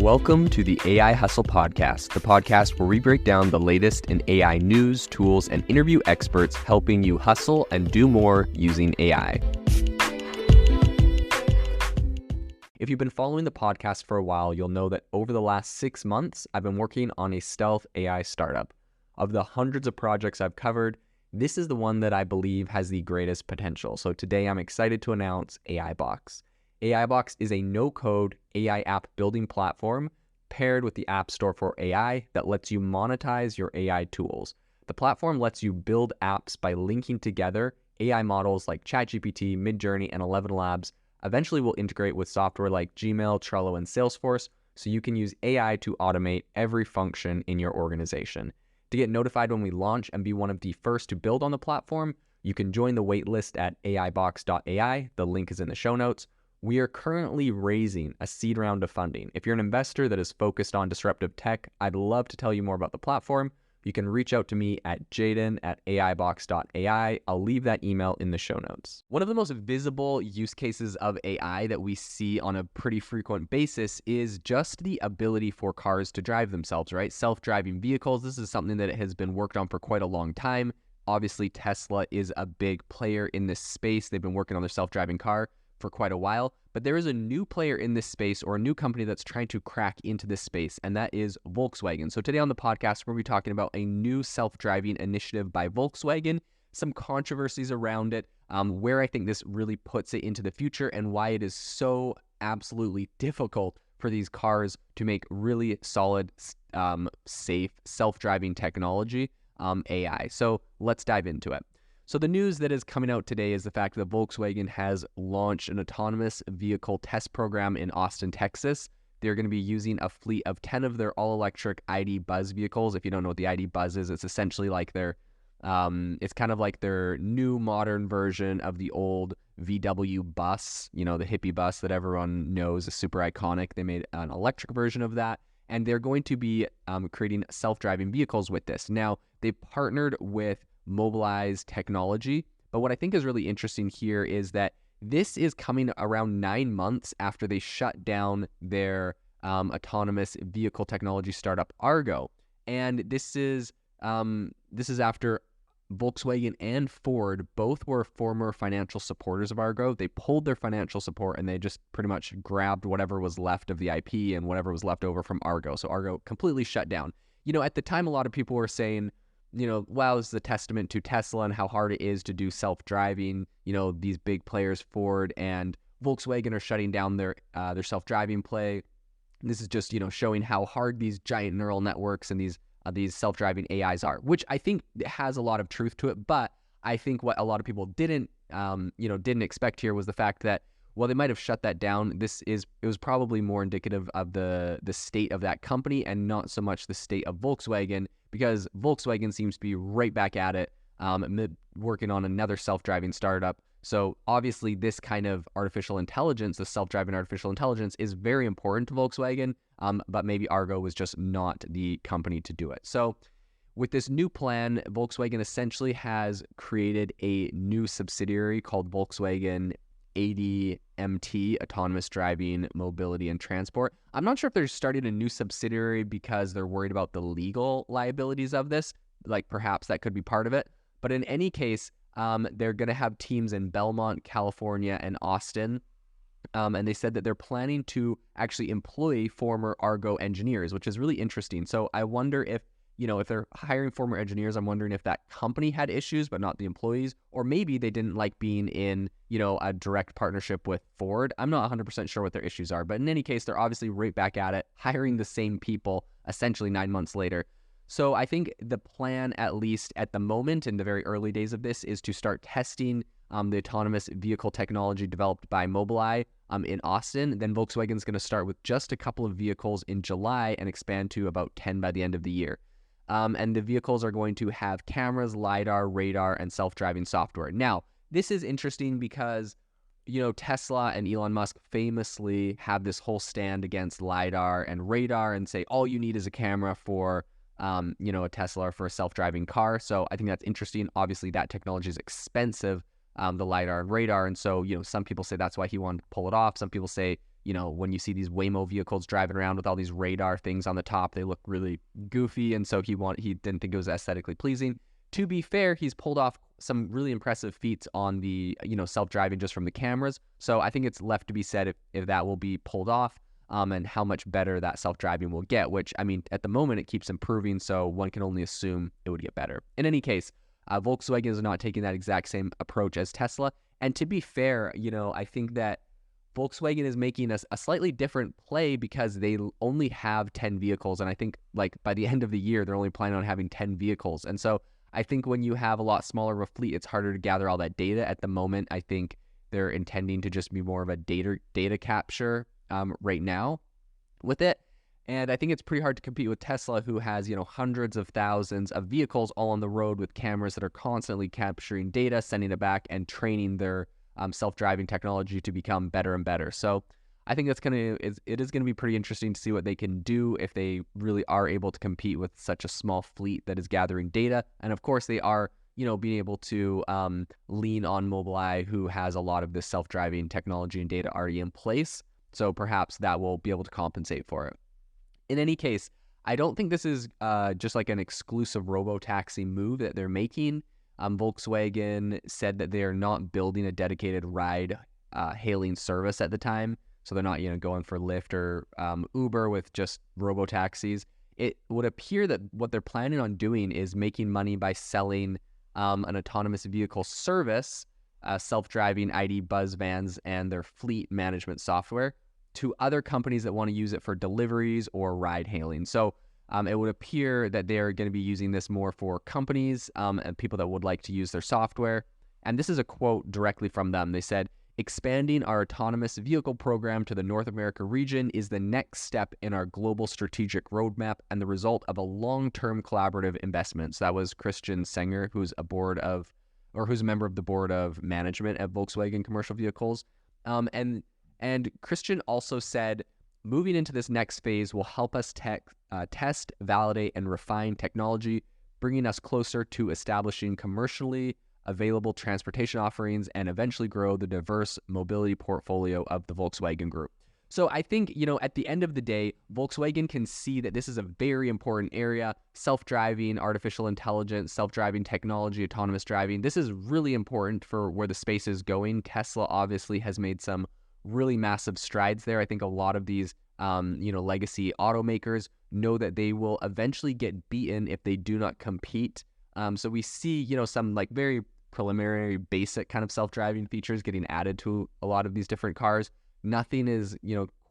Welcome to the AI Hustle Podcast, the podcast where we break down the latest in AI news, tools, and interview experts helping you hustle and do more using AI. If you've been following the podcast for a while, you'll know that over the last 6 months, I've been working on a stealth AI startup. Of the hundreds of projects I've covered, this is the one that I believe has the greatest potential. So today I'm excited to announce AIBox. AIBox is a no-code AI app building platform paired with the App Store for AI that lets you monetize your AI tools. The platform lets you build apps by linking together AI models like ChatGPT, Midjourney, and 11 Labs. Eventually, we'll integrate with software like Gmail, Trello, and Salesforce, so you can use AI to automate every function in your organization. To get notified when we launch and be one of the first to build on the platform, you can join the waitlist at aibox.ai. The link is in the show notes. We are currently raising a seed round of funding. If you're an investor that is focused on disruptive tech, I'd love to tell you more about the platform. You can reach out to me at jaden@aibox.ai. I'll leave that email in the show notes. One of the most visible use cases of AI that we see on a pretty frequent basis is just the ability for cars to drive themselves, right? Self-driving vehicles. This is something that has been worked on for quite a long time. Obviously, Tesla is a big player in this space. They've been working on their self-driving car for quite a while, but there is a new player in this space, or a new company that's trying to crack into this space, and that is Volkswagen. So today on the podcast, we're going to be talking about a new self-driving initiative by Volkswagen, some controversies around it, where I think this really puts it into the future, and why it is so absolutely difficult for these cars to make really solid, safe, self-driving technology, AI. So let's dive into it. So the news that is coming out today is the fact that Volkswagen has launched an autonomous vehicle test program in Austin, Texas. They're going to be using a fleet of 10 of their all-electric ID. Buzz vehicles. If you don't know what the ID. Buzz is, it's essentially like it's kind of like their new modern version of the old VW bus, the hippie bus that everyone knows is super iconic. They made an electric version of that, and they're going to be creating self-driving vehicles with this. Now, they partnered with Mobilize technology. But what I think is really interesting here is that this is coming around 9 months after they shut down their autonomous vehicle technology startup Argo. And this is after Volkswagen and Ford both were former financial supporters of Argo. They pulled their financial support and they just pretty much grabbed whatever was left of the IP and whatever was left over from Argo. So Argo completely shut down. At the time, a lot of people were saying, wow, this is a testament to Tesla and how hard it is to do self-driving. These big players, Ford and Volkswagen, are shutting down their self-driving play. This is just, showing how hard these giant neural networks and these self-driving AIs are, which I think has a lot of truth to it. But I think what a lot of people didn't expect here was the fact that, while they might have shut that down, it was probably more indicative of the state of that company and not so much the state of Volkswagen, because Volkswagen seems to be right back at it, working on another self-driving startup. So obviously this kind of artificial intelligence, the self-driving artificial intelligence, is very important to Volkswagen, but maybe Argo was just not the company to do it. So with this new plan, Volkswagen essentially has created a new subsidiary called Volkswagen ADMT, Autonomous Driving, Mobility, and Transport. I'm not sure if they're starting a new subsidiary because they're worried about the legal liabilities of this. Like, perhaps that could be part of it. But in any case, they're going to have teams in Belmont, California, and Austin. And they said that they're planning to actually employ former Argo engineers, which is really interesting. So I wonder if they're hiring former engineers, I'm wondering if that company had issues, but not the employees, or maybe they didn't like being in, a direct partnership with Ford. I'm not 100% sure what their issues are, but in any case, they're obviously right back at it, hiring the same people, essentially 9 months later. So I think the plan, at least at the moment, in the very early days of this, is to start testing the autonomous vehicle technology developed by Mobileye in Austin. Then Volkswagen's going to start with just a couple of vehicles in July and expand to about 10 by the end of the year. And the vehicles are going to have cameras, LiDAR, radar, and self-driving software. Now, this is interesting because, Tesla and Elon Musk famously have this whole stand against LiDAR and radar and say all you need is a camera for, a Tesla or for a self-driving car. So I think that's interesting. Obviously, that technology is expensive, the LiDAR and radar. And so, some people say that's why he wanted to pull it off. Some people say when you see these Waymo vehicles driving around with all these radar things on the top, they look really goofy. And so he didn't think it was aesthetically pleasing. To be fair, he's pulled off some really impressive feats on the, self-driving just from the cameras. So I think it's left to be said if that will be pulled off, and how much better that self-driving will get, which, at the moment it keeps improving. So one can only assume it would get better. In any case, Volkswagen is not taking that exact same approach as Tesla. And to be fair, I think that Volkswagen is making a slightly different play because they only have 10 vehicles. And I think by the end of the year, they're only planning on having 10 vehicles. And so I think when you have a lot smaller of a fleet, it's harder to gather all that data. At the moment, I think they're intending to just be more of a data capture right now with it. And I think it's pretty hard to compete with Tesla, who has, hundreds of thousands of vehicles all on the road with cameras that are constantly capturing data, sending it back, and training their self-driving technology to become better and better. So I think it is going to be pretty interesting to see what they can do if they really are able to compete with such a small fleet that is gathering data. And of course, they are, being able to lean on Mobileye, who has a lot of this self-driving technology and data already in place. So perhaps that will be able to compensate for it. In any case, I don't think this is just like an exclusive robo-taxi move that they're making. Volkswagen said that they are not building a dedicated ride hailing service at the time. So they're not, going for Lyft or Uber with just robo-taxis. It would appear that what they're planning on doing is making money by selling an autonomous vehicle service, self-driving ID buzz vans, and their fleet management software to other companies that want to use it for deliveries or ride hailing. So it would appear that they're going to be using this more for companies and people that would like to use their software. And this is a quote directly from them. They said, "Expanding our autonomous vehicle program to the North America region is the next step in our global strategic roadmap and the result of a long-term collaborative investment." So that was Christian Senger, who's a member of the board of management at Volkswagen Commercial Vehicles. And Christian also said, "Moving into this next phase will help us test, validate, and refine technology, bringing us closer to establishing commercially available transportation offerings and eventually grow the diverse mobility portfolio of the Volkswagen Group." So I think, at the end of the day, Volkswagen can see that this is a very important area. Self-driving, artificial intelligence, self-driving technology, autonomous driving. This is really important for where the space is going. Tesla obviously has made some really massive strides there. I think a lot of these, legacy automakers know that they will eventually get beaten if they do not compete. So we see, some very preliminary basic kind of self-driving features getting added to a lot of these different cars. Nothing is,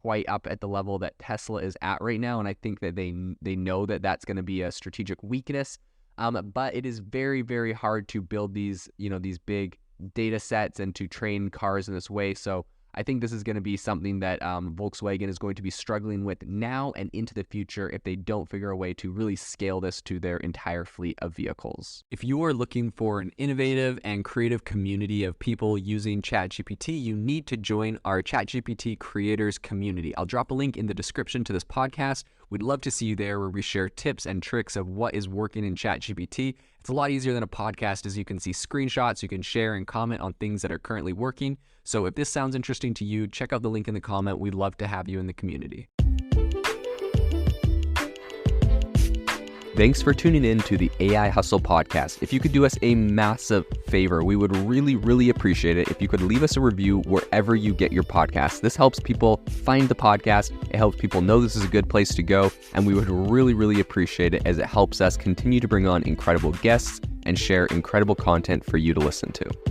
quite up at the level that Tesla is at right now. And I think that they know that that's going to be a strategic weakness. But it is very, very hard to build these, these big data sets and to train cars in this way. So I think this is going to be something that Volkswagen is going to be struggling with now and into the future if they don't figure a way to really scale this to their entire fleet of vehicles. If you are looking for an innovative and creative community of people using ChatGPT, you need to join our ChatGPT creators community. I'll drop a link in the description to this podcast. We'd love to see you there, where we share tips and tricks of what is working in ChatGPT. It's a lot easier than a podcast, as you can see screenshots, you can share and comment on things that are currently working. So if this sounds interesting to you, check out the link in the comment. We'd love to have you in the community. Thanks for tuning in to the AI Hustle podcast. If you could do us a massive favor, we would really, really appreciate it if you could leave us a review wherever you get your podcasts. This helps people find the podcast. It helps people know this is a good place to go. And we would really, really appreciate it, as it helps us continue to bring on incredible guests and share incredible content for you to listen to.